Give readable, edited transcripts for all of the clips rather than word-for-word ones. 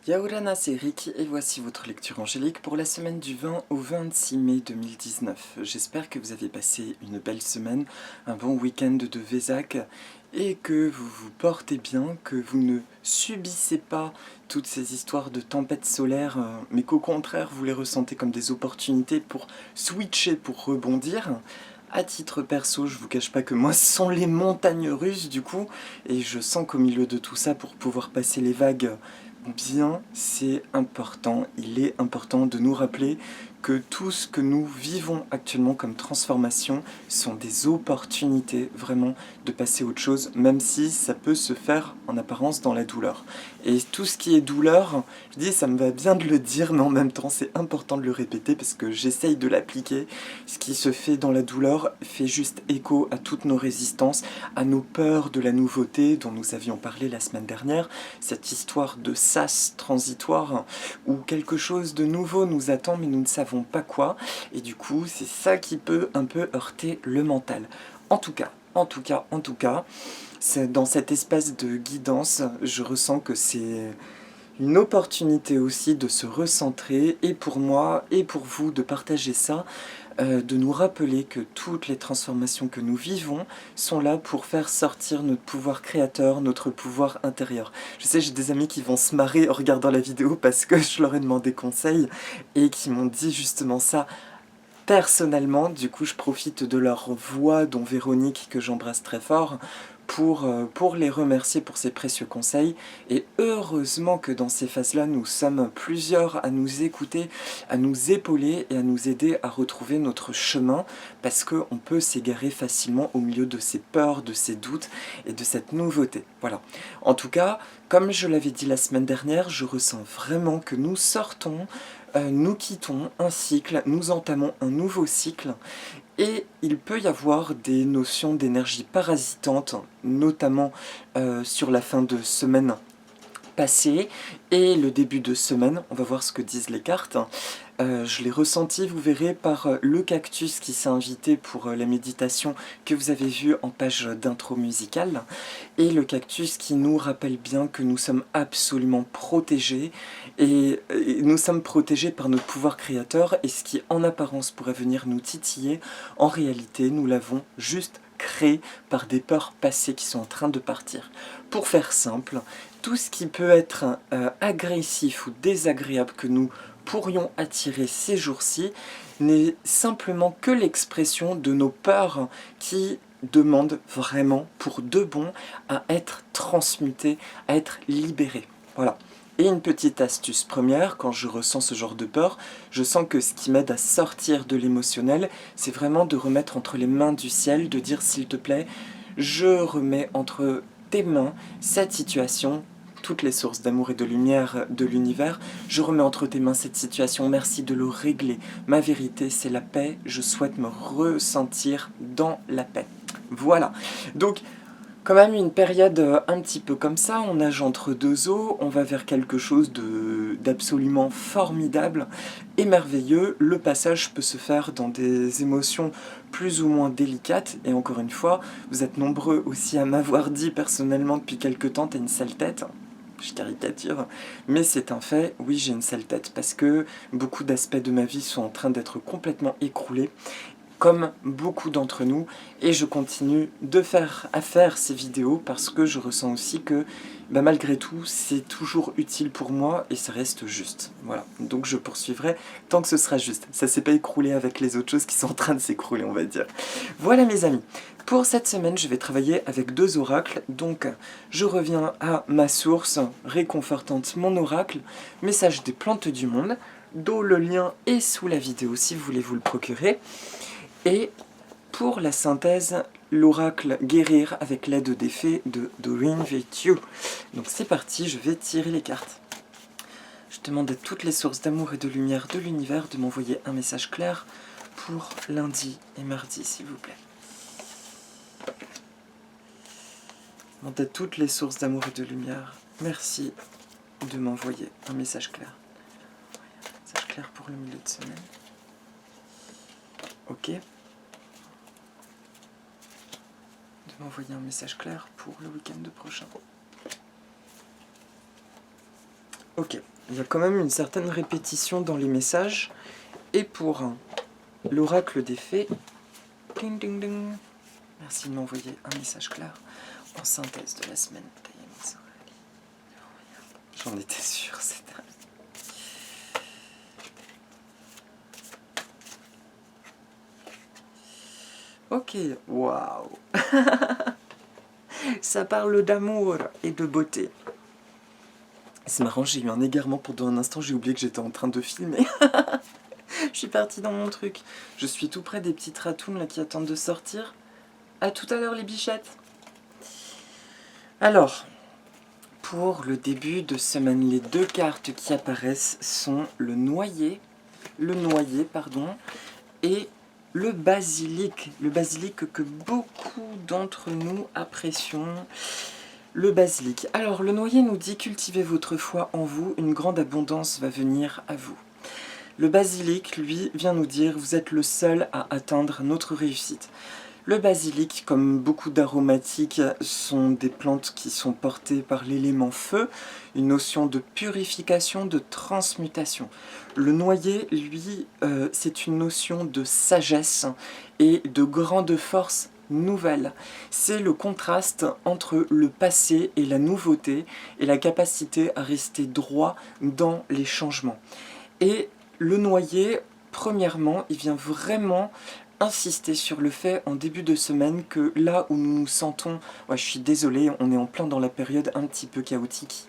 Yaorana, c'est Ricky et voici votre lecture angélique pour la semaine du 20 au 26 mai 2019. J'espère que vous avez passé une belle semaine, un bon week-end de Vésac et que vous vous portez bien, que vous ne subissez pas toutes ces histoires de tempêtes solaires, mais qu'au contraire vous les ressentez comme des opportunités pour switcher, pour rebondir. À titre perso, je vous cache pas que moi, ce sont les montagnes russes du coup, et je sens qu'au milieu de tout ça, pour pouvoir passer les vagues bien, c'est important, il est important de nous rappeler que tout ce que nous vivons actuellement comme transformation sont des opportunités vraiment de passer à autre chose, même si ça peut se faire en apparence dans la douleur. Et tout ce qui est douleur, je dis ça me va bien de le dire, mais en même temps c'est important de le répéter parce que j'essaye de l'appliquer. Ce qui se fait dans la douleur fait juste écho à toutes nos résistances, à nos peurs de la nouveauté dont nous avions parlé la semaine dernière, cette histoire de sas transitoire où quelque chose de nouveau nous attend mais nous ne savons pas quoi, et du coup c'est ça qui peut un peu heurter le mental. En tout cas, c'est dans cet espace de guidance, je ressens que c'est une opportunité aussi de se recentrer, et pour moi et pour vous de partager ça, de nous rappeler que toutes les transformations que nous vivons sont là pour faire sortir notre pouvoir créateur, notre pouvoir intérieur. Je sais, j'ai des amis qui vont se marrer en regardant la vidéo parce que je leur ai demandé conseil et qui m'ont dit justement ça. Personnellement, du coup, je profite de leur voix, dont Véronique, que j'embrasse très fort, pour les remercier pour ces précieux conseils. Et heureusement que dans ces phases-là, nous sommes plusieurs à nous écouter, à nous épauler et à nous aider à retrouver notre chemin, parce qu'on peut s'égarer facilement au milieu de ces peurs, de ces doutes et de cette nouveauté. Voilà. En tout cas, comme je l'avais dit la semaine dernière, je ressens vraiment que nous sortons, nous quittons un cycle, nous entamons un nouveau cycle, et il peut y avoir des notions d'énergie parasitante, notamment sur la fin de semaine passée et le début de semaine. On va voir ce que disent les cartes. Je l'ai ressenti, vous verrez, par le cactus qui s'est invité pour la méditation que vous avez vue en page d'intro musicale, et le cactus qui nous rappelle bien que nous sommes absolument protégés, et nous sommes protégés par notre pouvoir créateur, et ce qui en apparence pourrait venir nous titiller, en réalité nous l'avons juste créé par des peurs passées qui sont en train de partir. Pour faire simple, tout ce qui peut être agressif ou désagréable que nous pourrions attirer ces jours-ci n'est simplement que l'expression de nos peurs qui demandent vraiment, pour de bon, à être transmutées, à être libérées. Voilà. Et une petite astuce première, quand je ressens ce genre de peur, je sens que ce qui m'aide à sortir de l'émotionnel, c'est vraiment de remettre entre les mains du ciel, de dire s'il te plaît, je remets entre tes mains cette situation, toutes les sources d'amour et de lumière de l'univers, je remets entre tes mains cette situation, merci de le régler. Ma vérité, c'est la paix, je souhaite me ressentir dans la paix. Voilà. Donc, quand même une période un petit peu comme ça, on nage entre deux eaux, on va vers quelque chose d'absolument formidable et merveilleux. Le passage peut se faire dans des émotions plus ou moins délicates, et encore une fois, vous êtes nombreux aussi à m'avoir dit personnellement depuis quelque temps, t'as une sale tête. Je caricature, mais c'est un fait, oui j'ai une sale tête, parce que beaucoup d'aspects de ma vie sont en train d'être complètement écroulés, comme beaucoup d'entre nous, et je continue à faire ces vidéos parce que je ressens aussi que malgré tout c'est toujours utile pour moi et ça reste juste. Voilà, donc je poursuivrai tant que ce sera juste. Ça s'est pas écroulé avec les autres choses qui sont en train de s'écrouler, on va dire. Voilà mes amis, pour cette semaine je vais travailler avec deux oracles, donc je reviens à ma source réconfortante, mon oracle, message des plantes du monde, dont le lien est sous la vidéo si vous voulez vous le procurer. Et pour la synthèse, l'oracle guérir avec l'aide des fées de Doreen Virtue. Donc c'est parti, je vais tirer les cartes. Je demande à toutes les sources d'amour et de lumière de l'univers de m'envoyer un message clair pour lundi et mardi, s'il vous plaît. Je demande à toutes les sources d'amour et de lumière, merci de m'envoyer un message clair. Un message clair pour le milieu de semaine. Ok. De m'envoyer un message clair pour le week-end prochain. Ok, il y a quand même une certaine répétition dans les messages. Et pour l'oracle des fées, ding ding ding, merci de m'envoyer un message clair en synthèse de la semaine. J'en étais sûre, c'est dingue. Ok, waouh. Ça parle d'amour et de beauté. C'est marrant, j'ai eu un égarement pendant un instant, j'ai oublié que j'étais en train de filmer. Je suis partie dans mon truc. Je suis tout près des petites ratounes là qui attendent de sortir. À tout à l'heure les bichettes. Alors, pour le début de semaine, les deux cartes qui apparaissent sont le noyer, et le basilic que beaucoup d'entre nous apprécions. Le basilic. Alors, le noyer nous dit « Cultivez votre foi en vous, une grande abondance va venir à vous ». Le basilic, lui, vient nous dire « Vous êtes le seul à atteindre notre réussite ». Le basilic, comme beaucoup d'aromatiques, sont des plantes qui sont portées par l'élément feu, une notion de purification, de transmutation. Le noyer, lui, c'est une notion de sagesse et de grande force nouvelle. C'est le contraste entre le passé et la nouveauté et la capacité à rester droit dans les changements. Et le noyer, premièrement, il vient vraiment insister sur le fait en début de semaine que là où nous nous sentons, ouais, je suis désolé, on est en plein dans la période un petit peu chaotique.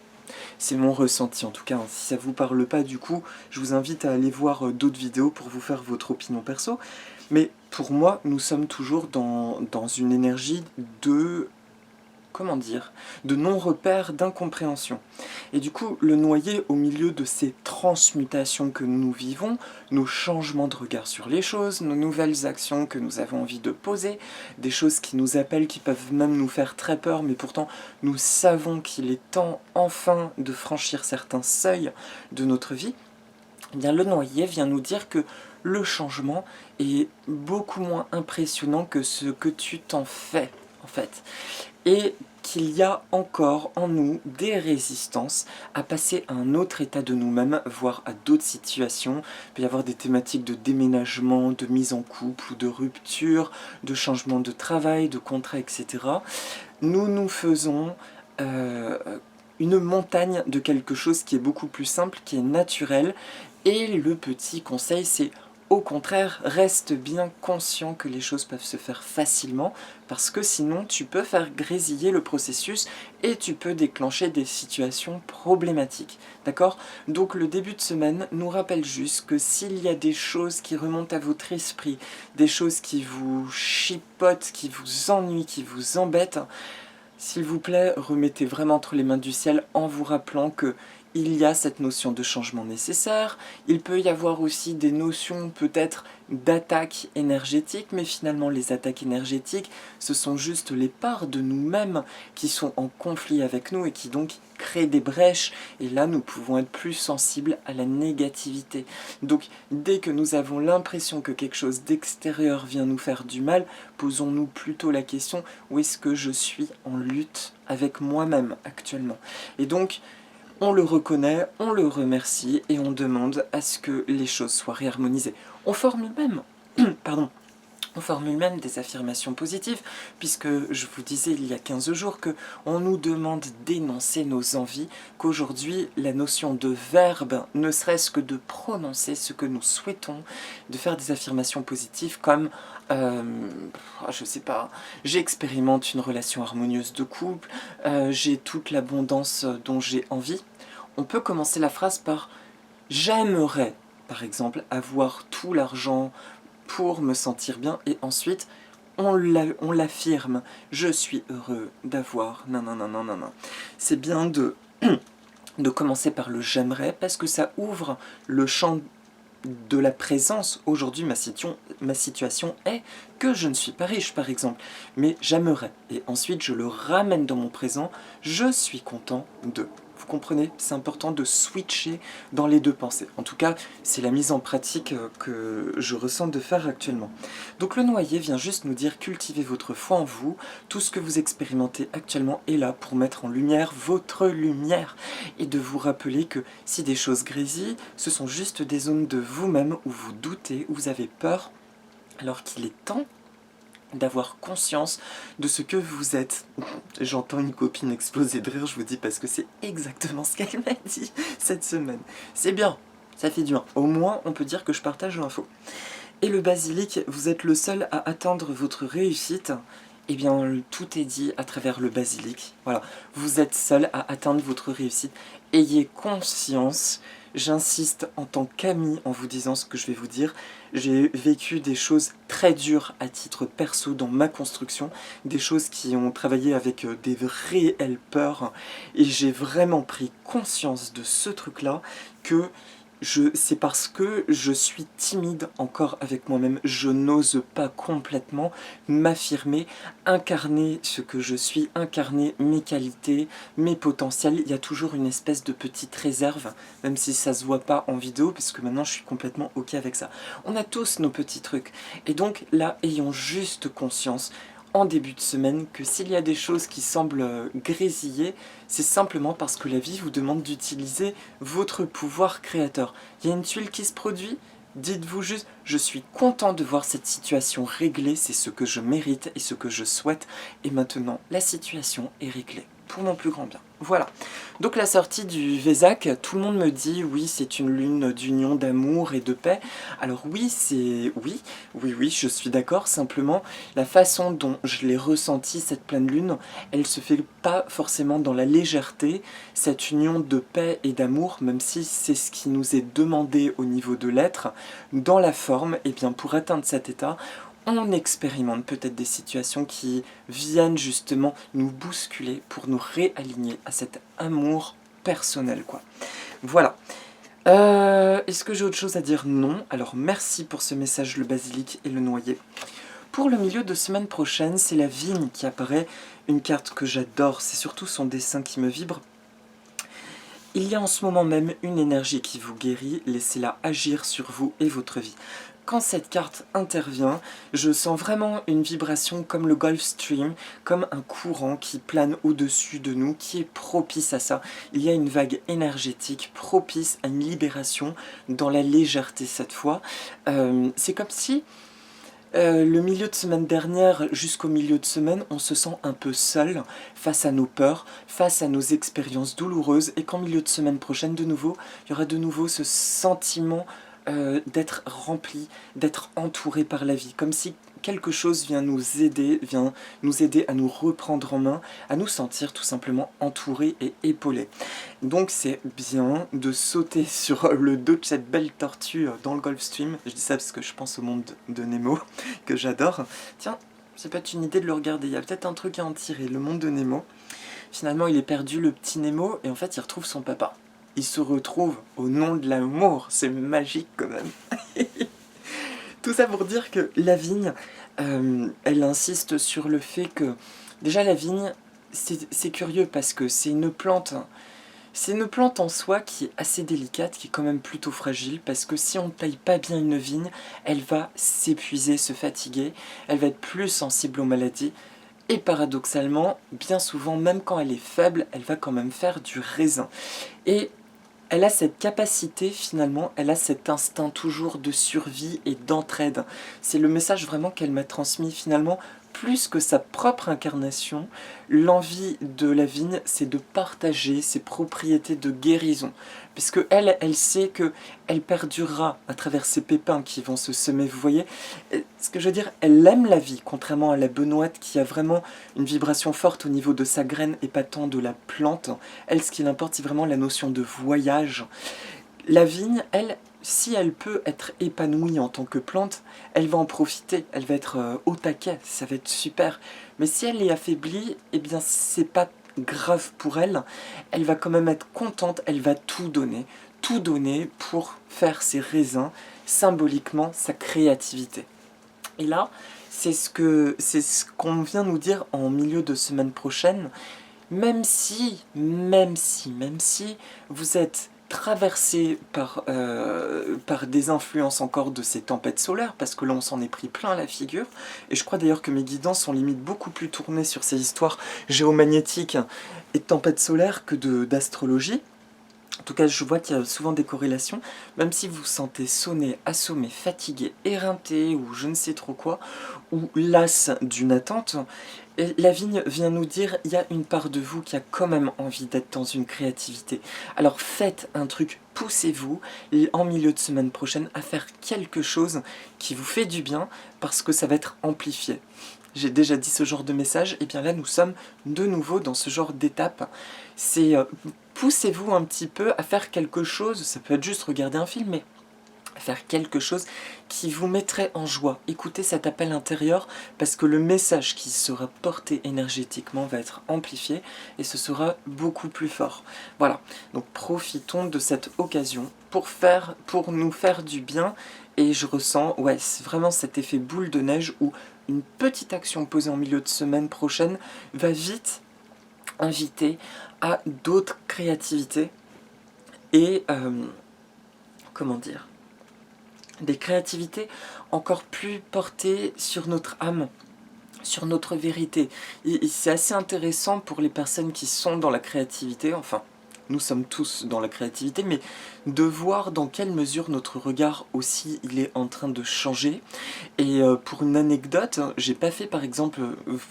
C'est mon ressenti en tout cas, hein. Si ça vous parle pas du coup, je vous invite à aller voir d'autres vidéos pour vous faire votre opinion perso. Mais pour moi, nous sommes toujours dans une énergie de... comment dire, de non-repère, d'incompréhension. Et du coup, le noyer, au milieu de ces transmutations que nous vivons, nos changements de regard sur les choses, nos nouvelles actions que nous avons envie de poser, des choses qui nous appellent, qui peuvent même nous faire très peur, mais pourtant nous savons qu'il est temps enfin de franchir certains seuils de notre vie, eh bien le noyer vient nous dire que le changement est beaucoup moins impressionnant que ce que tu t'en fais, en fait. Et qu'il y a encore en nous des résistances à passer à un autre état de nous-mêmes, voire à d'autres situations. Il peut y avoir des thématiques de déménagement, de mise en couple ou de rupture, de changement de travail, de contrat, etc. Nous faisons une montagne de quelque chose qui est beaucoup plus simple, qui est naturel. Et le petit conseil, c'est au contraire, reste bien conscient que les choses peuvent se faire facilement, parce que sinon tu peux faire grésiller le processus et tu peux déclencher des situations problématiques. D'accord? Donc le début de semaine nous rappelle juste que s'il y a des choses qui remontent à votre esprit, des choses qui vous chipotent, qui vous ennuient, qui vous embêtent, s'il vous plaît, remettez vraiment entre les mains du ciel en vous rappelant que il y a cette notion de changement nécessaire, il peut y avoir aussi des notions peut-être d'attaque énergétique, mais finalement les attaques énergétiques, ce sont juste les parts de nous-mêmes qui sont en conflit avec nous et qui donc créent des brèches, et là nous pouvons être plus sensibles à la négativité. Donc dès que nous avons l'impression que quelque chose d'extérieur vient nous faire du mal, posons-nous plutôt la question, où est-ce que je suis en lutte avec moi-même actuellement? Et donc, on le reconnaît, on le remercie et on demande à ce que les choses soient réharmonisées. On formule même, pardon, on formule même des affirmations positives, puisque je vous disais il y a 15 jours qu'on nous demande d'énoncer nos envies, qu'aujourd'hui la notion de verbe, ne serait-ce que de prononcer ce que nous souhaitons, de faire des affirmations positives comme je sais pas, j'expérimente une relation harmonieuse de couple, j'ai toute l'abondance dont j'ai envie. On peut commencer la phrase par « j'aimerais », par exemple, avoir tout l'argent pour me sentir bien, et ensuite on l'affirme, je suis heureux d'avoir nanana. C'est bien de commencer par le j'aimerais parce que ça ouvre le champ de la présence. Aujourd'hui ma situation est que je ne suis pas riche par exemple, mais j'aimerais, et ensuite je le ramène dans mon présent, je suis content de. Vous comprenez? C'est important de switcher dans les deux pensées. En tout cas, c'est la mise en pratique que je ressens de faire actuellement. Donc le noyer vient juste nous dire cultivez votre foi en vous. Tout ce que vous expérimentez actuellement est là pour mettre en lumière votre lumière et de vous rappeler que si des choses grésillent, ce sont juste des zones de vous-même où vous doutez, où vous avez peur, alors qu'il est temps d'avoir conscience de ce que vous êtes. J'entends une copine exploser de rire, je vous dis, parce que c'est exactement ce qu'elle m'a dit cette semaine. C'est bien, ça fait du bien. Au moins, on peut dire que je partage l'info. Et le basilic, vous êtes le seul à atteindre votre réussite. Eh bien, tout est dit à travers le basilic. Voilà, vous êtes seul à atteindre votre réussite. Ayez conscience. J'insiste en tant qu'ami en vous disant ce que je vais vous dire. J'ai vécu des choses très dures à titre perso dans ma construction, des choses qui ont travaillé avec des réelles peurs, et j'ai vraiment pris conscience de ce truc-là que c'est parce que je suis timide encore avec moi-même, je n'ose pas complètement m'affirmer, incarner ce que je suis, incarner mes qualités, mes potentiels. Il y a toujours une espèce de petite réserve, même si ça se voit pas en vidéo, parce que maintenant je suis complètement ok avec ça. On a tous nos petits trucs, et donc là, ayons juste conscience en début de semaine que s'il y a des choses qui semblent grésiller, c'est simplement parce que la vie vous demande d'utiliser votre pouvoir créateur. Il y a une tuile qui se produit, dites-vous juste, je suis content de voir cette situation réglée, c'est ce que je mérite et ce que je souhaite, et maintenant la situation est réglée, pour mon plus grand bien. Voilà, donc la sortie du Vésac, tout le monde me dit oui c'est une lune d'union, d'amour et de paix. Alors oui, oui, je suis d'accord, simplement la façon dont je l'ai ressenti cette pleine lune, elle se fait pas forcément dans la légèreté, cette union de paix et d'amour, même si c'est ce qui nous est demandé au niveau de l'être, dans la forme, et bien pour atteindre cet état, on expérimente peut-être des situations qui viennent justement nous bousculer pour nous réaligner à cet amour personnel, quoi. Voilà. Est-ce que j'ai autre chose à dire? Non. Alors merci pour ce message, le basilic et le noyer. Pour le milieu de semaine prochaine, c'est la vigne qui apparaît, une carte que j'adore, c'est surtout son dessin qui me vibre. Il y a en ce moment même une énergie qui vous guérit, laissez-la agir sur vous et votre vie. Quand cette carte intervient, je sens vraiment une vibration comme le Gulf Stream, comme un courant qui plane au-dessus de nous, qui est propice à ça. Il y a une vague énergétique propice à une libération dans la légèreté cette fois. C'est comme si le milieu de semaine dernière jusqu'au milieu de semaine, on se sent un peu seul face à nos peurs, face à nos expériences douloureuses, et qu'en milieu de semaine prochaine, de nouveau, il y aura de nouveau ce sentiment d'être rempli, d'être entouré par la vie, comme si quelque chose vient nous aider à nous reprendre en main, à nous sentir tout simplement entourés et épaulés. Donc c'est bien de sauter sur le dos de cette belle tortue dans le Gulf Stream. Je dis ça parce que je pense au monde de Nemo, que j'adore. Tiens, c'est peut-être une idée de le regarder, il y a peut-être un truc à en tirer, le monde de Nemo. Finalement il est perdu, le petit Nemo, et en fait il retrouve son papa. Il se retrouve au nom de l'amour, c'est magique quand même. Tout ça pour dire que la vigne, elle insiste sur le fait que, déjà la vigne, c'est curieux parce que c'est une plante en soi qui est assez délicate, qui est quand même plutôt fragile, parce que si on ne taille pas bien une vigne, elle va s'épuiser, se fatiguer, elle va être plus sensible aux maladies, et paradoxalement, bien souvent, même quand elle est faible, elle va quand même faire du raisin. Et elle a cette capacité finalement, elle a cet instinct toujours de survie et d'entraide. C'est le message vraiment qu'elle m'a transmis finalement, plus que sa propre incarnation. L'envie de la vigne, c'est de partager ses propriétés de guérison. Puisque elle sait qu'elle perdurera à travers ces pépins qui vont se semer, vous voyez. Ce que je veux dire, elle aime la vie, contrairement à la benoîte qui a vraiment une vibration forte au niveau de sa graine et pas tant de la plante. Elle, ce qui l'importe, c'est vraiment la notion de voyage. La vigne, elle, si elle peut être épanouie en tant que plante, elle va en profiter, elle va être au taquet, ça va être super. Mais si elle est affaiblie, eh bien c'est pas grave pour elle, elle va quand même être contente, elle va tout donner pour faire ses raisins, symboliquement sa créativité. Et là, c'est ce qu'on vient nous dire en milieu de semaine prochaine. même si vous êtes traversé par des influences encore de ces tempêtes solaires, parce que là on s'en est pris plein la figure, et je crois d'ailleurs que mes guidances sont limite beaucoup plus tournées sur ces histoires géomagnétiques et de tempêtes solaires que d'astrologie. En tout cas, je vois qu'il y a souvent des corrélations, même si vous vous sentez sonné, assommé, fatigué, éreinté, ou je ne sais trop quoi, ou las d'une attente, et la vigne vient nous dire, il y a une part de vous qui a quand même envie d'être dans une créativité. Alors faites un truc, poussez-vous, en milieu de semaine prochaine, à faire quelque chose qui vous fait du bien, parce que ça va être amplifié. J'ai déjà dit ce genre de message, et bien là nous sommes de nouveau dans ce genre d'étape. C'est poussez-vous un petit peu à faire quelque chose, ça peut être juste regarder un film, mais faire quelque chose qui vous mettrait en joie. Écoutez cet appel intérieur, parce que le message qui sera porté énergétiquement va être amplifié, et ce sera beaucoup plus fort. Voilà, donc profitons de cette occasion pour nous faire du bien, et je ressens, ouais, c'est vraiment cet effet boule de neige où une petite action posée en milieu de semaine prochaine va vite inviter à d'autres créativités et comment dire, des créativités encore plus portées sur notre âme, sur notre vérité. Et c'est assez intéressant pour les personnes qui sont dans la créativité, enfin nous sommes tous dans la créativité, mais de voir dans quelle mesure notre regard aussi il est en train de changer. Et pour une anecdote, j'ai pas fait par exemple,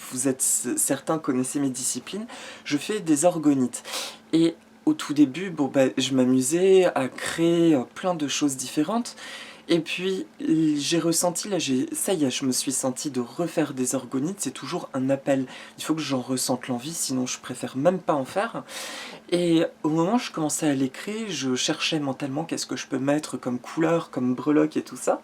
certains connaissez mes disciplines, je fais des orgonites. Et au tout début, bon, je m'amusais à créer plein de choses différentes. Et puis j'ai ressenti, là, ça y est, je me suis senti de refaire des orgonites, c'est toujours un appel. Il faut que j'en ressente l'envie, sinon je préfère même pas en faire. Et au moment où je commençais à l'écrire, je cherchais mentalement qu'est-ce que je peux mettre comme couleur, comme breloque et tout ça.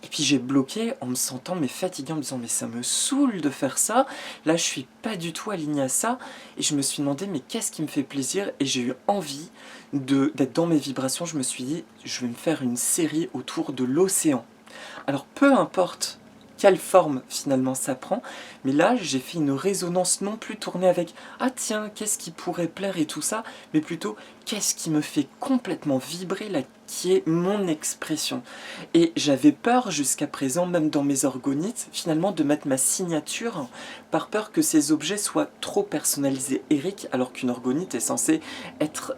Et puis j'ai bloqué en me sentant fatigué, en me disant mais ça me saoule de faire ça, là je suis pas du tout aligné à ça, et je me suis demandé mais qu'est-ce qui me fait plaisir, et j'ai eu envie d'être dans mes vibrations. Je me suis dit je vais me faire une série autour de l'océan. Alors peu importe quelle forme finalement ça prend, mais là j'ai fait une résonance non plus tournée avec ah tiens qu'est-ce qui pourrait plaire et tout ça, mais plutôt qu'est-ce qui me fait complètement vibrer là, qui est mon expression. Et j'avais peur jusqu'à présent, même dans mes orgonites, finalement de mettre ma signature, par peur que ces objets soient trop personnalisés Eric, alors qu'une orgonite est censée être,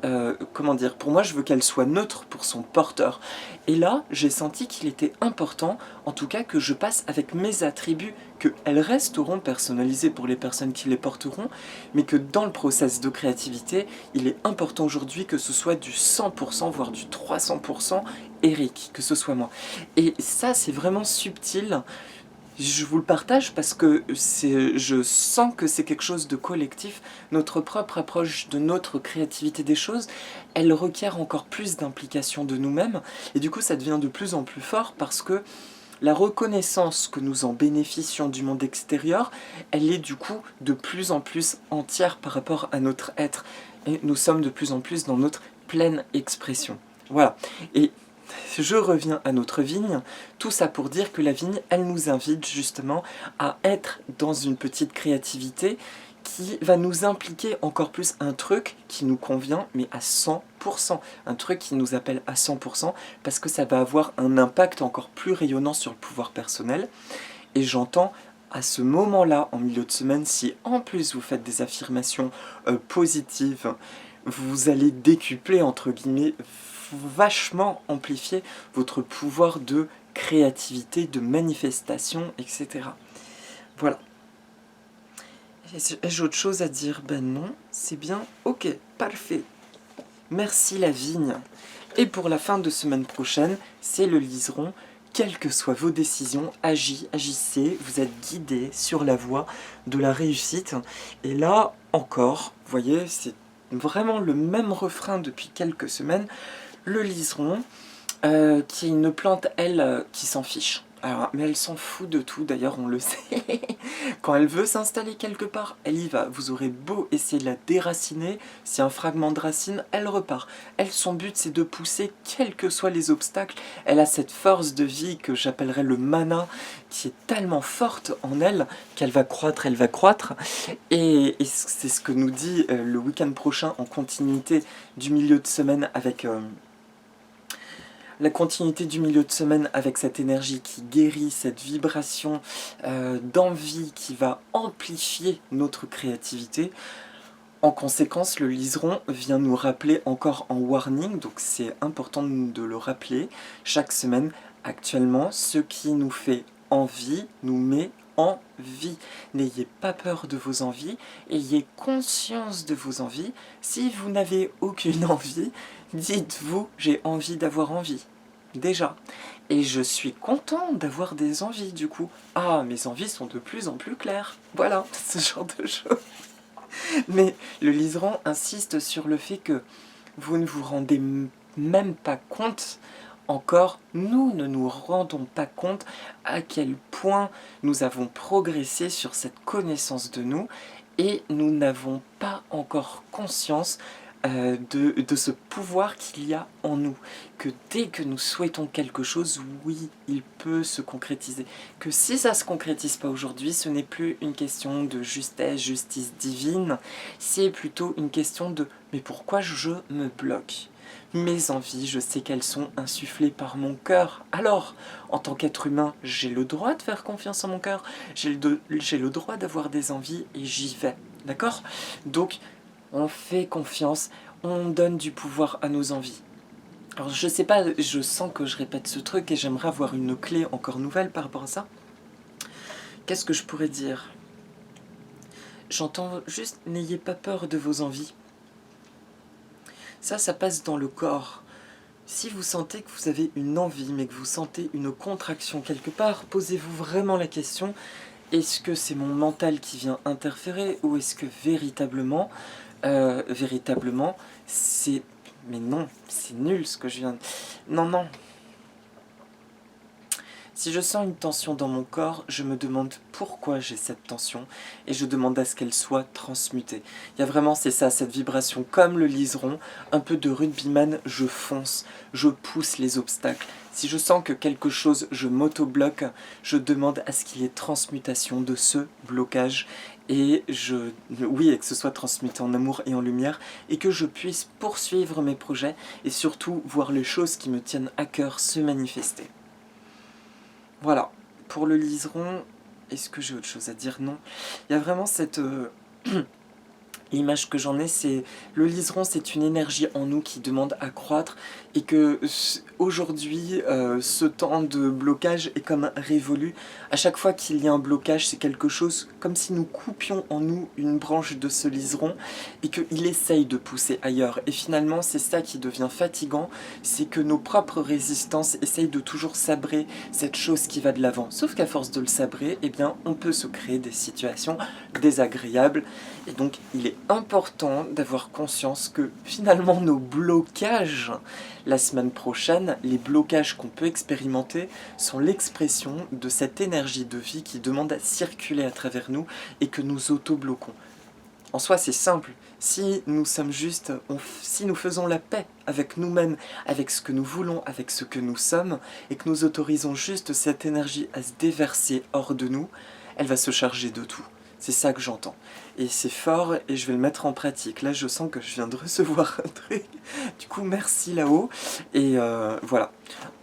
comment dire, pour moi je veux qu'elle soit neutre pour son porteur. Et là j'ai senti qu'il était important, en tout cas que je passe avec mes attributs, qu'elles resteront personnalisées pour les personnes qui les porteront, mais que dans le process de créativité, il est important aujourd'hui que ce soit du 100%, voire du 300% Eric, que ce soit moi. Et ça, c'est vraiment subtil. Je vous le partage parce que je sens que c'est quelque chose de collectif. Notre propre approche de notre créativité des choses, elle requiert encore plus d'implication de nous-mêmes. Et du coup, ça devient de plus en plus fort parce que la reconnaissance que nous en bénéficions du monde extérieur, elle est du coup de plus en plus entière par rapport à notre être. Et nous sommes de plus en plus dans notre pleine expression. Voilà. Et je reviens à notre vigne, tout ça pour dire que la vigne, elle nous invite justement à être dans une petite créativité qui va nous impliquer encore plus un truc qui nous convient, mais à 100%. Un truc qui nous appelle à 100%, parce que ça va avoir un impact encore plus rayonnant sur le pouvoir personnel. Et j'entends à ce moment-là, en milieu de semaine, si en plus vous faites des affirmations positives, vous allez décupler, entre guillemets, vachement amplifier votre pouvoir de créativité, de manifestation, etc. Voilà. Ai-je autre chose à dire? Ben non, c'est bien. Ok, parfait. Merci la vigne. Et pour la fin de semaine prochaine, c'est le liseron. Quelles que soient vos décisions, agissez, vous êtes guidés sur la voie de la réussite. Et là encore, vous voyez, c'est vraiment le même refrain depuis quelques semaines. Le liseron, qui est une plante, elle, qui s'en fiche. Alors, mais elle s'en fout de tout, d'ailleurs on le sait. Quand elle veut s'installer quelque part, elle y va. Vous aurez beau essayer de la déraciner, si un fragment de racine, elle repart. Elle, son but c'est de pousser, quels que soient les obstacles. Elle a cette force de vie que j'appellerais le mana, qui est tellement forte en elle, qu'elle va croître, elle va croître. Et c'est ce que nous dit le week-end prochain en continuité du milieu de semaine avec... la continuité du milieu de semaine avec cette énergie qui guérit, cette vibration d'envie qui va amplifier notre créativité. En conséquence, le liseron vient nous rappeler encore en warning, donc c'est important de le rappeler chaque semaine. Actuellement, ce qui nous fait envie nous met en vie. N'ayez pas peur de vos envies, ayez conscience de vos envies. Si vous n'avez aucune envie, dites-vous j'ai envie d'avoir envie. Déjà. Et je suis content d'avoir des envies du coup. Ah, mes envies sont de plus en plus claires. Voilà, ce genre de choses. Mais le liseron insiste sur le fait que vous ne vous rendez même pas compte, encore, nous ne nous rendons pas compte à quel point nous avons progressé sur cette connaissance de nous et nous n'avons pas encore conscience de ce pouvoir qu'il y a en nous. Que dès que nous souhaitons quelque chose, oui, il peut se concrétiser. Que si ça ne se concrétise pas aujourd'hui, ce n'est plus une question de justesse, justice divine, c'est plutôt une question de « mais pourquoi je me bloque ?» Mes envies, je sais qu'elles sont insufflées par mon cœur. Alors, en tant qu'être humain, j'ai le droit de faire confiance en mon cœur, j'ai le droit d'avoir des envies et j'y vais. D'accord ? Donc, on fait confiance, on donne du pouvoir à nos envies. Alors je sais pas, je sens que je répète ce truc et j'aimerais avoir une clé encore nouvelle par rapport à ça. Qu'est-ce que je pourrais dire ? J'entends juste, n'ayez pas peur de vos envies. Ça passe dans le corps. Si vous sentez que vous avez une envie, mais que vous sentez une contraction quelque part, posez-vous vraiment la question, est-ce que c'est mon mental qui vient interférer ou est-ce que véritablement, c'est... Mais non, c'est nul ce que je viens de... Non. Si je sens une tension dans mon corps, je me demande pourquoi j'ai cette tension et je demande à ce qu'elle soit transmutée. Il y a vraiment, c'est ça, cette vibration comme le liseron, un peu de rugbyman, je fonce, je pousse les obstacles. Si je sens que quelque chose, je m'auto-bloque, je demande à ce qu'il y ait transmutation de ce blocage et et que ce soit transmuté en amour et en lumière et que je puisse poursuivre mes projets et surtout voir les choses qui me tiennent à cœur se manifester. Voilà, pour le liseron, est-ce que j'ai autre chose à dire? Non. Il y a vraiment cette... L'image que j'en ai, c'est le liseron, c'est une énergie en nous qui demande à croître et que aujourd'hui, ce temps de blocage est comme révolu. À chaque fois qu'il y a un blocage, c'est quelque chose comme si nous coupions en nous une branche de ce liseron et qu'il essaye de pousser ailleurs. Et finalement, c'est ça qui devient fatigant, c'est que nos propres résistances essayent de toujours sabrer cette chose qui va de l'avant. Sauf qu'à force de le sabrer, eh bien, on peut se créer des situations désagréables. Et donc, il est important d'avoir conscience que finalement nos blocages la semaine prochaine, les blocages qu'on peut expérimenter sont l'expression de cette énergie de vie qui demande à circuler à travers nous et que nous auto-bloquons. En soi, c'est simple. Si nous sommes juste, si nous faisons la paix avec nous-mêmes, avec ce que nous voulons, avec ce que nous sommes, et que nous autorisons juste cette énergie à se déverser hors de nous, elle va se charger de tout. C'est ça que j'entends. Et c'est fort et je vais le mettre en pratique. Là, je sens que je viens de recevoir un truc. Du coup, merci là-haut. Et voilà.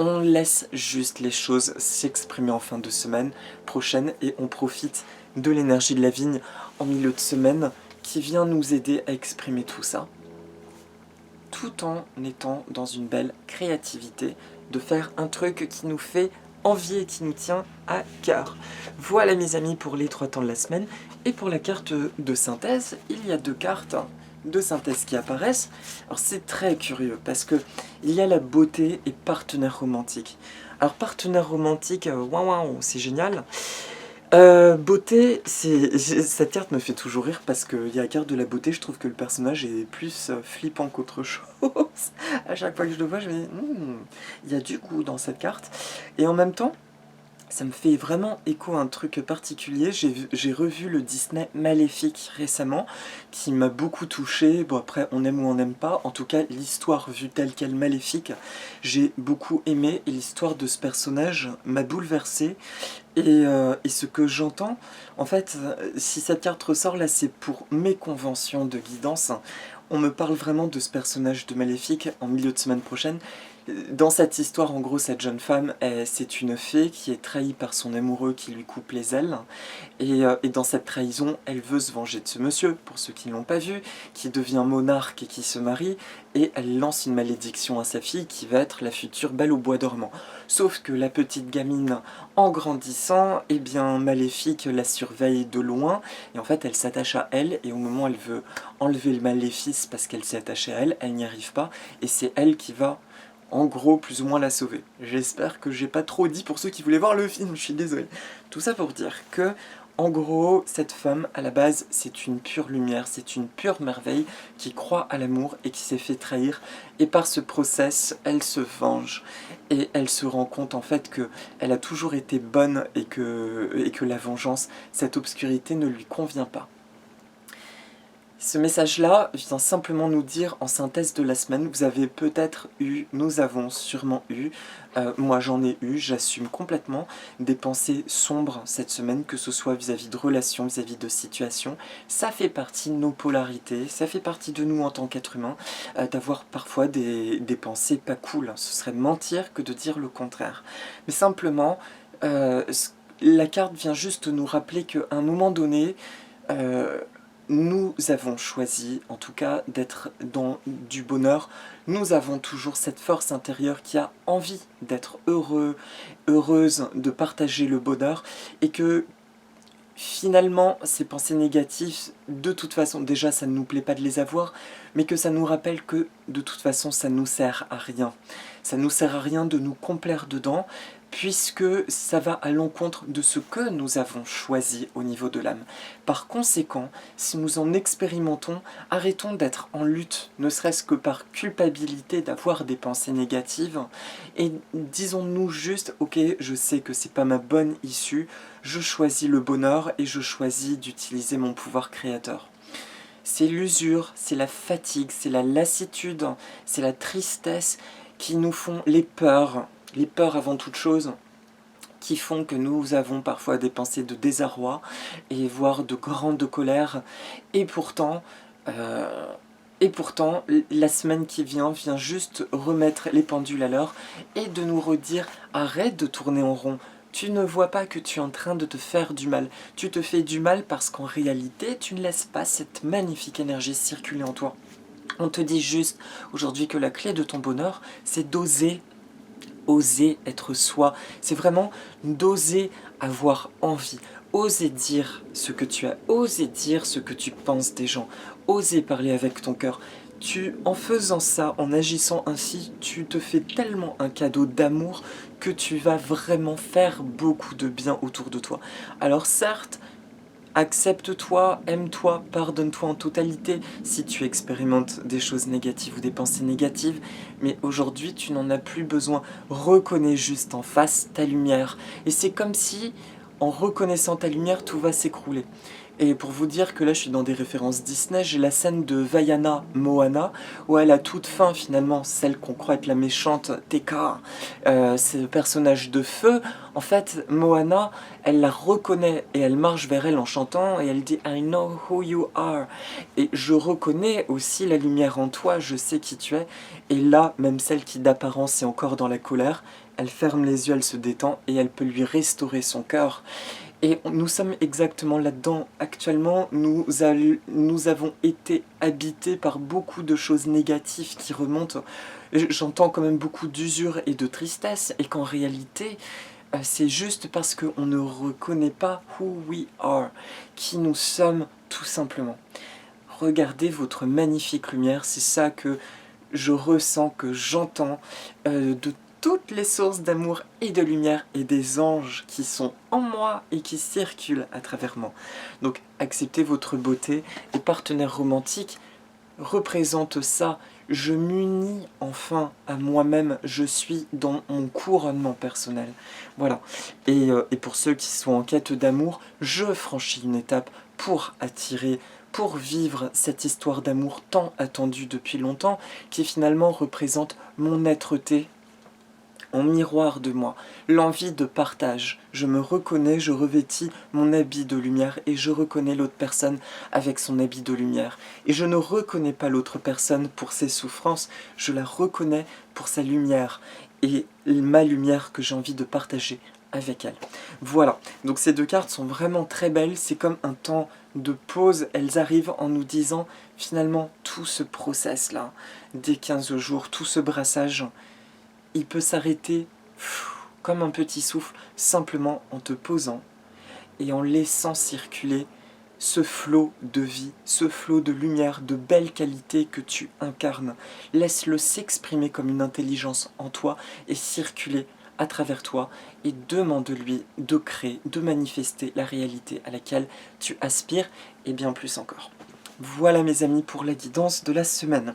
On laisse juste les choses s'exprimer en fin de semaine prochaine et on profite de l'énergie de la vigne en milieu de semaine qui vient nous aider à exprimer tout ça. Tout en étant dans une belle créativité de faire un truc qui nous fait envie et qui nous tient à cœur. Voilà mes amis pour les 3 temps de la semaine. Et pour la carte de synthèse, il y a 2 cartes de synthèse qui apparaissent. Alors c'est très curieux parce que il y a la beauté et partenaire romantique. Alors partenaire romantique, waouh, c'est génial. Beauté, cette carte me fait toujours rire parce qu'il y a la carte de la beauté, je trouve que le personnage est plus flippant qu'autre chose. À chaque fois que je le vois, je me dis, il y a du goût dans cette carte. Et en même temps, Ça me fait vraiment écho à un truc particulier. J'ai revu le Disney Maléfique récemment, qui m'a beaucoup touché. Bon, après, on aime ou on n'aime pas. En tout cas, l'histoire vue telle qu'elle, Maléfique, j'ai beaucoup aimé. Et l'histoire de ce personnage m'a bouleversé. Et ce que j'entends, en fait, si cette carte ressort là, c'est pour mes conventions de guidance. On me parle vraiment de ce personnage de Maléfique en milieu de semaine prochaine. Dans cette histoire, en gros, cette jeune femme, c'est une fée qui est trahie par son amoureux qui lui coupe les ailes. Et dans cette trahison, elle veut se venger de ce monsieur, pour ceux qui ne l'ont pas vu, qui devient monarque et qui se marie. Et elle lance une malédiction à sa fille qui va être la future Belle au bois dormant. Sauf que la petite gamine, en grandissant, eh bien, Maléfique la surveille de loin. Et en fait, elle s'attache à elle. Et au moment où elle veut enlever le maléfice parce qu'elle s'est attachée à elle, elle n'y arrive pas. Et c'est elle qui va en gros, plus ou moins la sauver. J'espère que j'ai pas trop dit pour ceux qui voulaient voir le film, je suis désolé. Tout ça pour dire que, en gros, cette femme, à la base, c'est une pure lumière, c'est une pure merveille qui croit à l'amour et qui s'est fait trahir. Et par ce process, elle se venge. Et elle se rend compte, en fait, qu'elle a toujours été bonne et que la vengeance, cette obscurité ne lui convient pas. Ce message-là vient simplement nous dire, en synthèse de la semaine, vous avez peut-être eu, nous avons sûrement eu, moi j'en ai eu, j'assume complètement, des pensées sombres cette semaine, que ce soit vis-à-vis de relations, vis-à-vis de situations. Ça fait partie de nos polarités, ça fait partie de nous en tant qu'être humain, d'avoir parfois des pensées pas cool. Ce serait mentir que de dire le contraire. Mais simplement, la carte vient juste nous rappeler qu'à un moment donné, nous avons choisi, en tout cas, d'être dans du bonheur. Nous avons toujours cette force intérieure qui a envie d'être heureux, heureuse, de partager le bonheur, et que finalement, ces pensées négatives, de toute façon, déjà, ça ne nous plaît pas de les avoir, mais que ça nous rappelle que, de toute façon, ça ne nous sert à rien. Ça ne nous sert à rien de nous complaire dedans, puisque ça va à l'encontre de ce que nous avons choisi au niveau de l'âme. Par conséquent, si nous en expérimentons, arrêtons d'être en lutte, ne serait-ce que par culpabilité d'avoir des pensées négatives, et disons-nous juste, ok, je sais que c'est pas ma bonne issue, je choisis le bonheur et je choisis d'utiliser mon pouvoir créateur. C'est l'usure, c'est la fatigue, c'est la lassitude, c'est la tristesse qui nous font les peurs avant toute chose, qui font que nous avons parfois des pensées de désarroi et voire de grande colère. Et pourtant, la semaine qui vient juste remettre les pendules à l'heure et de nous redire « Arrête de tourner en rond ». Tu ne vois pas que tu es en train de te faire du mal. Tu te fais du mal parce qu'en réalité, tu ne laisses pas cette magnifique énergie circuler en toi. On te dit juste aujourd'hui que la clé de ton bonheur, c'est d'oser être soi. C'est vraiment d'oser avoir envie. Oser dire ce que tu as, oser dire ce que tu penses des gens, oser parler avec ton cœur. En faisant ça, en agissant ainsi, tu te fais tellement un cadeau d'amour que tu vas vraiment faire beaucoup de bien autour de toi. Alors certes, accepte-toi, aime-toi, pardonne-toi en totalité si tu expérimentes des choses négatives ou des pensées négatives, mais aujourd'hui tu n'en as plus besoin. Reconnais juste en face ta lumière. Et c'est comme si, en reconnaissant ta lumière, tout va s'écrouler. Et pour vous dire que là je suis dans des références Disney, j'ai la scène de Vaiana Moana, où elle a toute fin finalement, celle qu'on croit être la méchante Teka, c'est le personnage de feu. En fait, Moana, elle la reconnaît et elle marche vers elle en chantant et elle dit « I know who you are ». Et je reconnais aussi la lumière en toi, je sais qui tu es. Et là, même celle qui d'apparence est encore dans la colère, elle ferme les yeux, elle se détend et elle peut lui restaurer son cœur. Et nous sommes exactement là-dedans. Actuellement, nous avons été habités par beaucoup de choses négatives qui remontent. J'entends quand même beaucoup d'usure et de tristesse, et qu'en réalité, c'est juste parce qu'on ne reconnaît pas who we are, qui nous sommes tout simplement. Regardez votre magnifique lumière, c'est ça que je ressens, que j'entends de toutes les sources d'amour et de lumière et des anges qui sont en moi et qui circulent à travers moi. Donc acceptez votre beauté et partenaire romantique représente ça, Je m'unis enfin à moi-même, je suis dans mon couronnement personnel. Voilà. Et pour ceux qui sont en quête d'amour, je franchis une étape pour attirer, pour vivre cette histoire d'amour tant attendue depuis longtemps, qui finalement représente mon être-té en miroir de moi, l'envie de partage. Je me reconnais, je revêtis mon habit de lumière et je reconnais l'autre personne avec son habit de lumière. Et je ne reconnais pas l'autre personne pour ses souffrances, je la reconnais pour sa lumière et ma lumière que j'ai envie de partager avec elle. Voilà, donc ces deux cartes sont vraiment très belles, c'est comme un temps de pause, elles arrivent en nous disant finalement tout ce process là, des 15 jours, tout ce brassage, il peut s'arrêter comme un petit souffle, simplement en te posant et en laissant circuler ce flot de vie, ce flot de lumière, de belle qualité que tu incarnes. Laisse-le s'exprimer comme une intelligence en toi et circuler à travers toi et demande-lui de créer, de manifester la réalité à laquelle tu aspires et bien plus encore. Voilà mes amis pour la guidance de la semaine.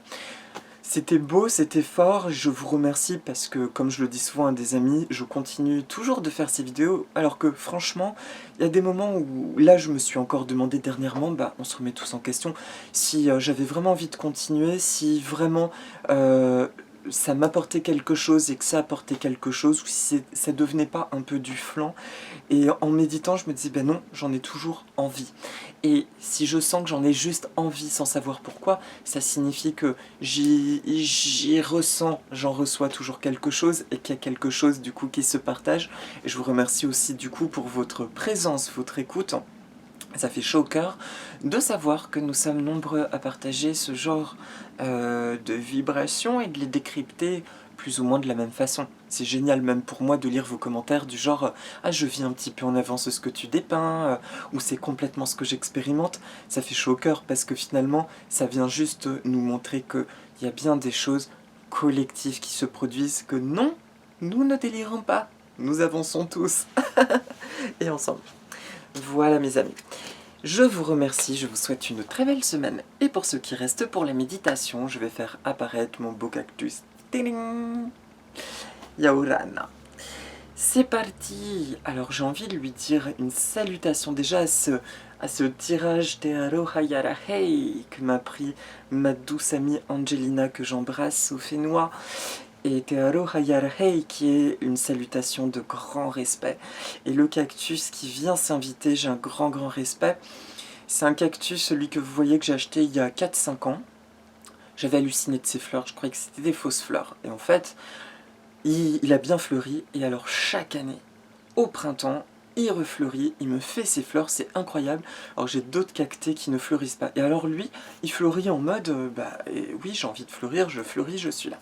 C'était beau, c'était fort, je vous remercie parce que, comme je le dis souvent à des amis, je continue toujours de faire ces vidéos, alors que franchement, il y a des moments où, là je me suis encore demandé dernièrement, on se remet tous en question, si j'avais vraiment envie de continuer, si vraiment ça m'apportait quelque chose et que ça apportait quelque chose, ou si ça devenait pas un peu du flan. Et en méditant, je me disais, ben non, j'en ai toujours envie. Et si je sens que j'en ai juste envie sans savoir pourquoi, ça signifie que j'y ressens, j'en reçois toujours quelque chose et qu'il y a quelque chose du coup qui se partage. Et je vous remercie aussi du coup pour votre présence, votre écoute. Ça fait chaud au cœur de savoir que nous sommes nombreux à partager ce genre de vibrations et de les décrypter plus ou moins de la même façon. C'est génial même pour moi de lire vos commentaires du genre « Ah, je vis un petit peu en avance ce que tu dépeins ou c'est complètement ce que j'expérimente ». Ça fait chaud au cœur parce que finalement, ça vient juste nous montrer qu'il y a bien des choses collectives qui se produisent, que non, nous ne délirons pas, nous avançons tous et ensemble. Voilà mes amis. Je vous remercie, je vous souhaite une très belle semaine. Et pour ceux qui restent pour la méditation, je vais faire apparaître mon beau cactus. Tiding Yaurana. C'est parti. Alors j'ai envie de lui dire une salutation déjà à ce tirage Te Aroha Yara Hei que m'a pris ma douce amie Angelina que j'embrasse au Fénois. Et Te Aroha Yara Hei qui est une salutation de grand respect. Et le cactus qui vient s'inviter, j'ai un grand respect. C'est un cactus, celui que vous voyez que j'ai acheté il y a 4-5 ans. J'avais halluciné de ses fleurs, je croyais que c'était des fausses fleurs. Et en fait, il a bien fleuri. Et alors chaque année, au printemps, il refleurit, il me fait ses fleurs, c'est incroyable. Alors j'ai d'autres cactés qui ne fleurissent pas. Et alors lui, il fleurit en mode, oui j'ai envie de fleurir, je fleuris, je suis là.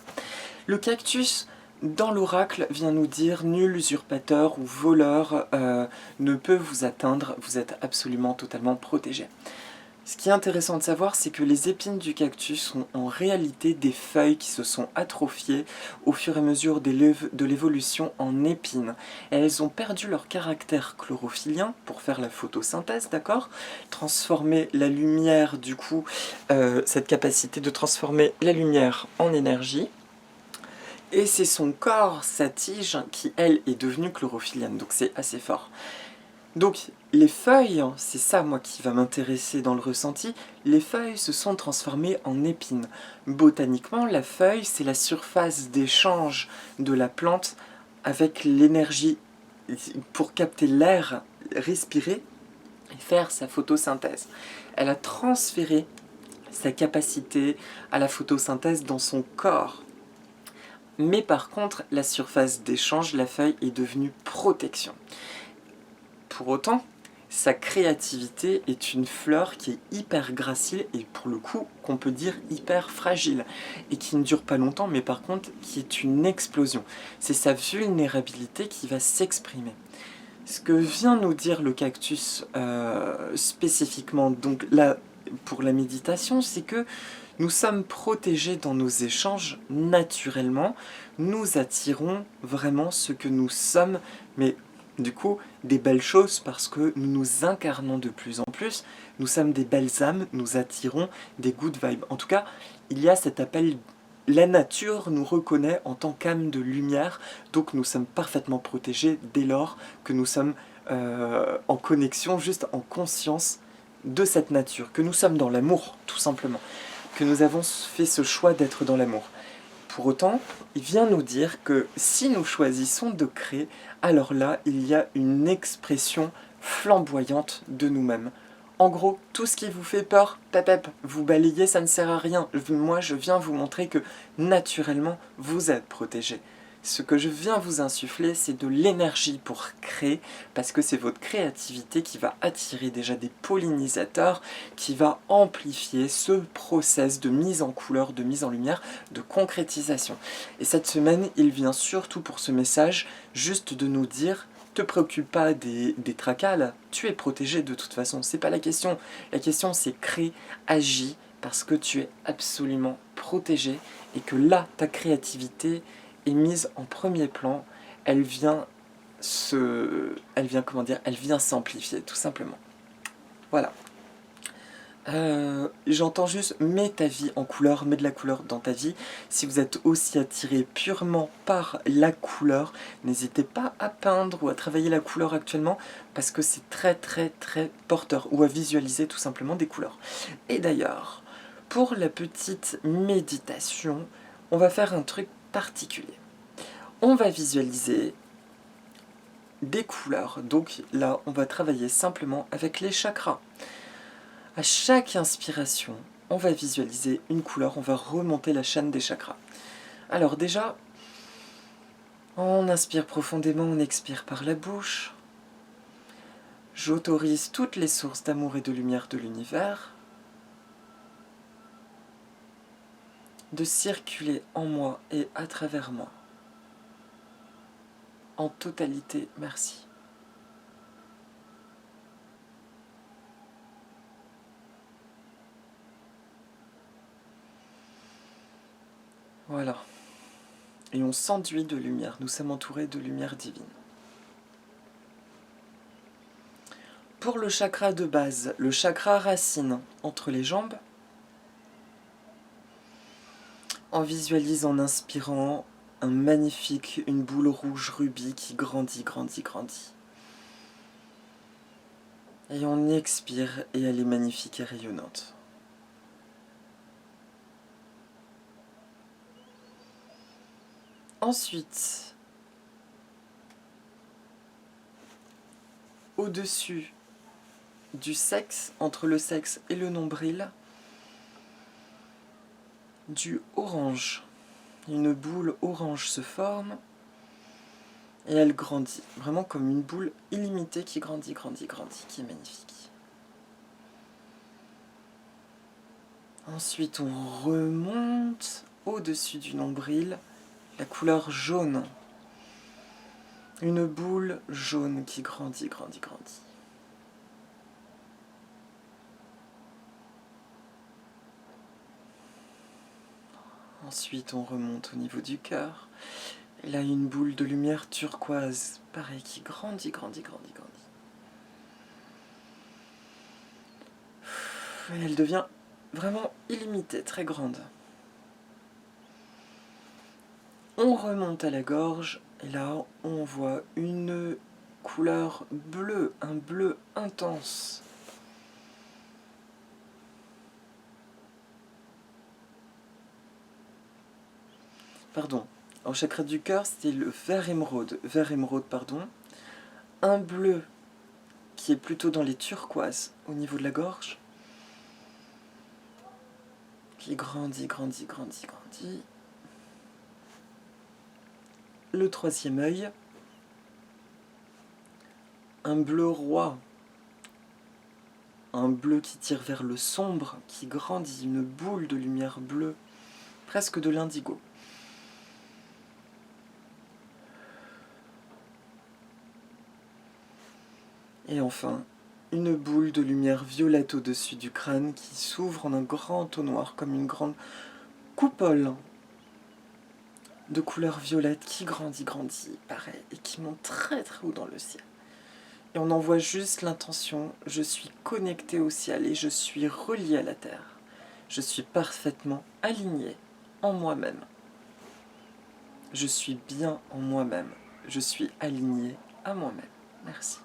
Le cactus, dans l'oracle, vient nous dire « Nul usurpateur ou voleur ne peut vous atteindre, vous êtes absolument totalement protégé ». Ce qui est intéressant de savoir, c'est que les épines du cactus sont en réalité des feuilles qui se sont atrophiées au fur et à mesure de l'évolution en épines. Et elles ont perdu leur caractère chlorophyllien pour faire la photosynthèse, d'accord ? Transformer la lumière, du coup, cette capacité de transformer la lumière en énergie. Et c'est son corps, sa tige, qui elle est devenue chlorophyllienne, donc c'est assez fort. Donc les feuilles, c'est ça moi qui va m'intéresser dans le ressenti, les feuilles se sont transformées en épines. Botaniquement, la feuille, c'est la surface d'échange de la plante avec l'énergie pour capter l'air, respirer et faire sa photosynthèse. Elle a transféré sa capacité à la photosynthèse dans son corps. Mais par contre, la surface d'échange, la feuille, est devenue protection. Pour autant, sa créativité est une fleur qui est hyper gracile et pour le coup, qu'on peut dire hyper fragile et qui ne dure pas longtemps, mais par contre, qui est une explosion. C'est sa vulnérabilité qui va s'exprimer. Ce que vient nous dire le cactus spécifiquement, donc là, pour la méditation, c'est que nous sommes protégés dans nos échanges naturellement, nous attirons vraiment ce que nous sommes, mais du coup, des belles choses parce que nous nous incarnons de plus en plus, nous sommes des belles âmes, nous attirons des good vibes. En tout cas, il y a cet appel la nature nous reconnaît en tant qu'âme de lumière, donc nous sommes parfaitement protégés dès lors que nous sommes en connexion, juste en conscience de cette nature, que nous sommes dans l'amour, tout simplement, que nous avons fait ce choix d'être dans l'amour. Pour autant, il vient nous dire que si nous choisissons de créer, alors là, il y a une expression flamboyante de nous-mêmes. En gros, tout ce qui vous fait peur, pep, vous balayez, ça ne sert à rien. Moi, je viens vous montrer que, naturellement, vous êtes protégé. Ce que je viens vous insuffler, c'est de l'énergie pour créer, parce que c'est votre créativité qui va attirer déjà des pollinisateurs, qui va amplifier ce process de mise en couleur, de mise en lumière, de concrétisation. Et cette semaine, il vient surtout pour ce message, juste de nous dire: te préoccupe pas des tracas là, tu es protégé de toute façon, c'est pas la question. La question c'est crée, agis, parce que tu es absolument protégé et que là, ta créativité est mise en premier plan, elle vient elle vient s'amplifier, tout simplement. Voilà. J'entends juste, mets ta vie en couleur, mets de la couleur dans ta vie. Si vous êtes aussi attiré purement par la couleur, n'hésitez pas à peindre ou à travailler la couleur actuellement, parce que c'est très très très porteur, ou à visualiser tout simplement des couleurs. Et d'ailleurs, pour la petite méditation, on va faire un truc particulier. On va visualiser des couleurs, donc là on va travailler simplement avec les chakras. À chaque inspiration, on va visualiser une couleur, on va remonter la chaîne des chakras. Alors déjà, on inspire profondément, on expire par la bouche. J'autorise toutes les sources d'amour et de lumière de l'univers de circuler en moi et à travers moi. En totalité, merci. Voilà. Et on s'enduit de lumière, nous sommes entourés de lumière divine. Pour le chakra de base, le chakra racine entre les jambes, on visualise en inspirant une boule rouge rubis qui grandit, grandit, grandit. Et on expire et elle est magnifique et rayonnante. Ensuite, au-dessus du sexe, entre le sexe et le nombril, du orange. Une boule orange se forme et elle grandit, vraiment comme une boule illimitée qui grandit, grandit, grandit, qui est magnifique. Ensuite, on remonte au-dessus du nombril, la couleur jaune. Une boule jaune qui grandit, grandit, grandit. Ensuite, on remonte au niveau du cœur. Et là, une boule de lumière turquoise, pareil, qui grandit, grandit, grandit, grandit. Et elle devient vraiment illimitée, très grande. On remonte à la gorge, et là, on voit une couleur bleue, un bleu intense. Pardon, en chakra du cœur, c'était le vert émeraude, un bleu qui est plutôt dans les turquoises au niveau de la gorge, qui grandit, grandit, grandit, grandit. Le troisième œil, un bleu roi, un bleu qui tire vers le sombre, qui grandit, une boule de lumière bleue, presque de l'indigo. Et enfin, une boule de lumière violette au-dessus du crâne qui s'ouvre en un grand trou noir, comme une grande coupole de couleur violette qui grandit, grandit, pareil, et qui monte très très haut dans le ciel. Et on envoie juste l'intention, je suis connecté au ciel et je suis relié à la terre. Je suis parfaitement aligné en moi-même. Je suis bien en moi-même. Je suis aligné à moi-même. Merci.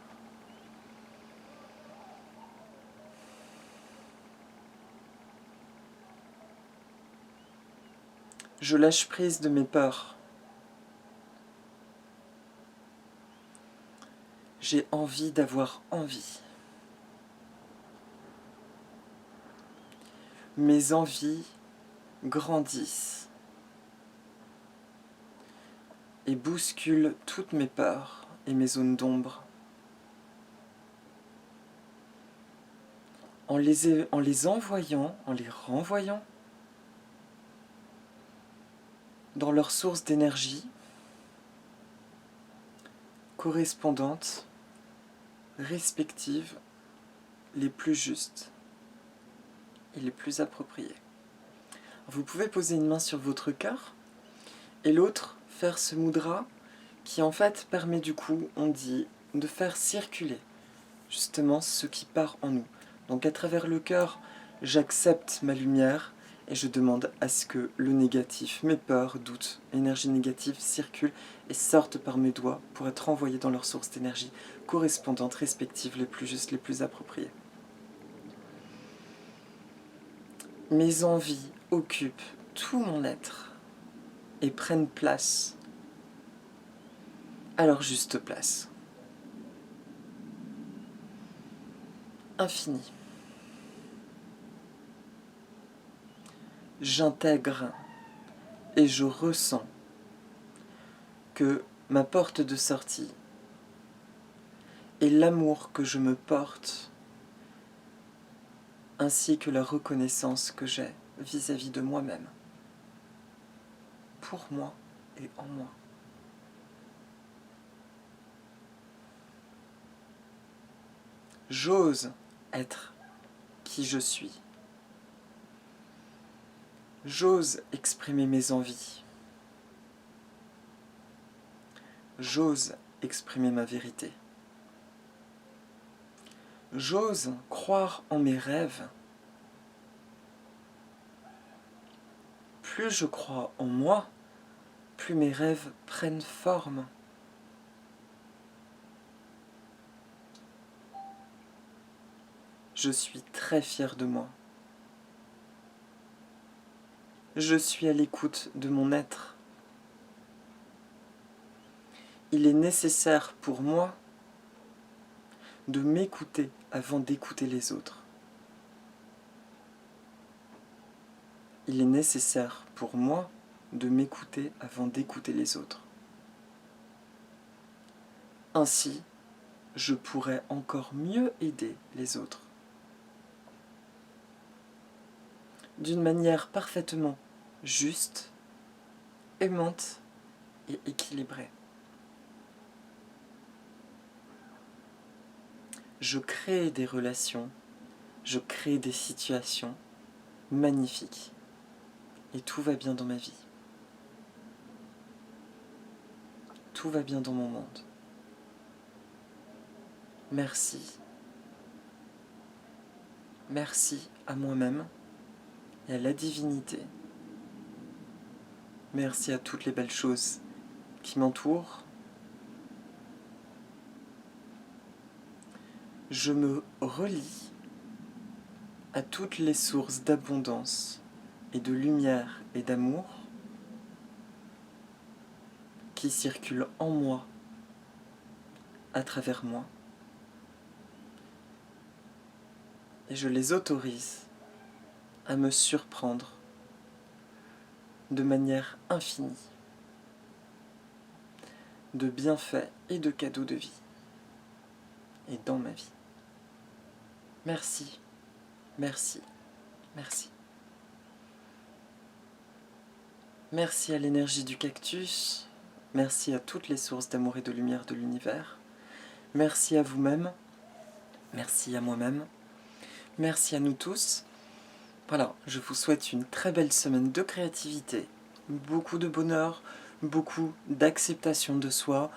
Je lâche prise de mes peurs. J'ai envie d'avoir envie. Mes envies grandissent et bousculent toutes mes peurs et mes zones d'ombre. En les envoyant, en les renvoyant dans leur source d'énergie correspondantes, respectives, les plus justes et les plus appropriées. Vous pouvez poser une main sur votre cœur et l'autre faire ce mudra qui en fait permet du coup, on dit, de faire circuler justement ce qui part en nous. Donc à travers le cœur, j'accepte ma lumière et je demande à ce que le négatif, mes peurs, doutes, énergie négative circulent et sortent par mes doigts pour être envoyés dans leurs sources d'énergie correspondantes, respectives, les plus justes, les plus appropriées. Mes envies occupent tout mon être et prennent place à leur juste place. Infini. J'intègre et je ressens que ma porte de sortie et l'amour que je me porte ainsi que la reconnaissance que j'ai vis-à-vis de moi-même, pour moi et en moi. J'ose être qui je suis. J'ose exprimer mes envies. J'ose exprimer ma vérité. J'ose croire en mes rêves. Plus je crois en moi, plus mes rêves prennent forme. Je suis très fier de moi. Je suis à l'écoute de mon être. Il est nécessaire pour moi de m'écouter avant d'écouter les autres. Il est nécessaire pour moi de m'écouter avant d'écouter les autres. Ainsi, je pourrais encore mieux aider les autres. D'une manière parfaitement juste, aimante et équilibrée. Je crée des relations, je crée des situations magnifiques. Et tout va bien dans ma vie. Tout va bien dans mon monde. Merci. Merci à moi-même et à la divinité. Merci à toutes les belles choses qui m'entourent. Je me relie à toutes les sources d'abondance et de lumière et d'amour qui circulent en moi, à travers moi. Et je les autorise à me surprendre de manière infinie de bienfaits et de cadeaux de vie et dans ma vie. Merci, merci, merci. Merci à l'énergie du cactus, merci à toutes les sources d'amour et de lumière de l'univers, merci à vous-même, merci à moi-même, merci à nous tous. Voilà, je vous souhaite une très belle semaine de créativité, beaucoup de bonheur, beaucoup d'acceptation de soi,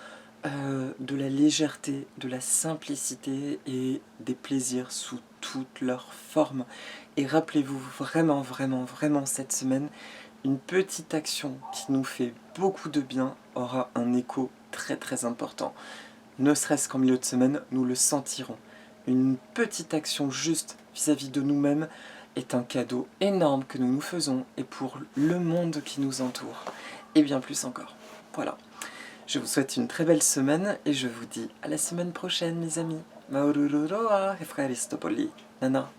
de la légèreté, de la simplicité et des plaisirs sous toutes leurs formes. Et rappelez-vous vraiment, vraiment, vraiment cette semaine, une petite action qui nous fait beaucoup de bien aura un écho très très important. Ne serait-ce qu'en milieu de semaine, nous le sentirons. Une petite action juste vis-à-vis de nous-mêmes est un cadeau énorme que nous nous faisons et pour le monde qui nous entoure. Et bien plus encore. Voilà. Je vous souhaite une très belle semaine et je vous dis à la semaine prochaine, mes amis. Maururoroa, Efkaristopoli. Nana.